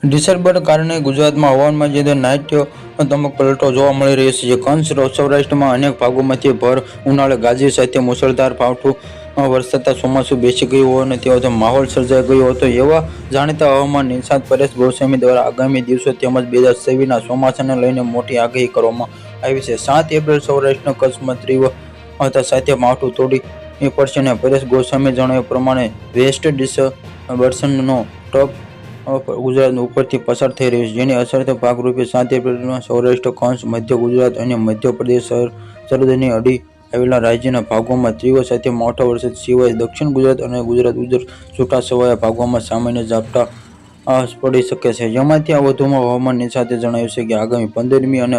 December કારણે ગુજરાતમાં હવામાનમાં જે નાટ્ય પલટો જોવા મળી રહ્યો છે. જે કચ્છ સૌરાષ્ટ્રમાં અનેક ભાગોમાંથી ભર ઉનાળે ગાજવી સાથે મુશળધાર ફાવઠું વરસાદતા ચોમાસું બેસી ગયું હોવાનો તેવો માહોલ સર્જાઈ ગયો હતો. એવા જાણીતા હવામાન નિષ્ણાત પરેશ ગોસ્વામી દ્વારા આગામી દિવસો તેમજ 2026ના ચોમાસાને લઈને મોટી આગાહી કરવામાં આવી છે. 7 એપ્રિલ સૌરાષ્ટ્ર કચ્છમાં તીવ્ર સાથે માવઠું તોડી પડશે અને પરેશ ગોસ્વામી જણાવ્યા પ્રમાણે વેસ્ટ ડિસ્ટર્બન્સનો ટ્રફ ગુજરાત ઉપરથી પસાર થઈ રહ્યું છે, જેની અસરથી ભાગરૂપે 7 એપ્રિલમાં સૌરાષ્ટ્ર, કચ્છ, મધ્ય ગુજરાત અને મધ્યપ્રદેશ સરહદની અડી આવેલા રાજ્યના ભાગોમાં તીવ્ર સાથે માવઠા વરસાદ સિવાય દક્ષિણ ગુજરાત અને ગુજરાત ઉત્તર છૂટાછવાયા ભાગોમાં સામાન્ય ઝાપટા પડી શકે છે. જેમાંથી વધુમાં હવામાન નિષ્ણાતે જણાવ્યું છે કે આગામી 15મી અને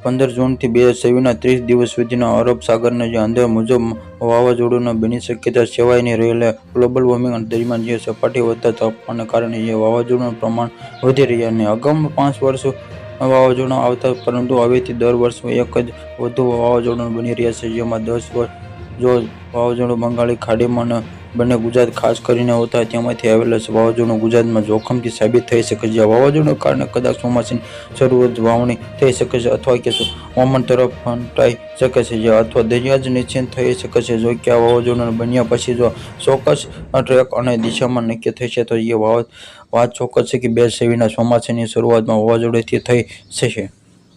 15 જૂનથી 2026ના 30 દિવસ સુધીના અરબ સાગરના અંદાજ મુજબ વાવાઝોડું બની શક્યતા સેવાઈ રહેલા ગ્લોબલ વોર્મિંગ દરમિયાન જે સપાટી વધતા તાપમાનને કારણે જે વાવાઝોડાનું પ્રમાણ વધી રહ્યા અને અગાઉ 5 વર્ષ વાવાઝોડું આવતા પરંતુ હવેથી દર વર્ષે એક જ વધુ વાવાઝોડું બની રહ્યા છે. જેમાં 10 વર્ષ જો વાવાઝોડું બંગાળી ખાડીમાં બંને ગુજરાત ખાસ કરીને હોતા તેમાંથી આવેલા વાવાઝોડું ગુજરાતમાં જોખમથી સાબિત થઈ શકે છે. વાવાઝોડું કારણે કદાચ ચોમાસાની શરૂઆત વાવણી થઈ શકે છે અથવા કે હવામાન તરફ ફંટાઈ શકે છે અથવા દરિયા જ નિશ્ચિત થઈ શકે છે. જો કે આ વાવાઝોડું બન્યા પછી જો ચોક્કસ ટ્રેક અને દિશામાં નક્કી થશે તો એ વાત ચોક્કસ છે કે 2026ના ચોમાસાની શરૂઆતમાં વાવાઝોડુંથી થઈ જશે.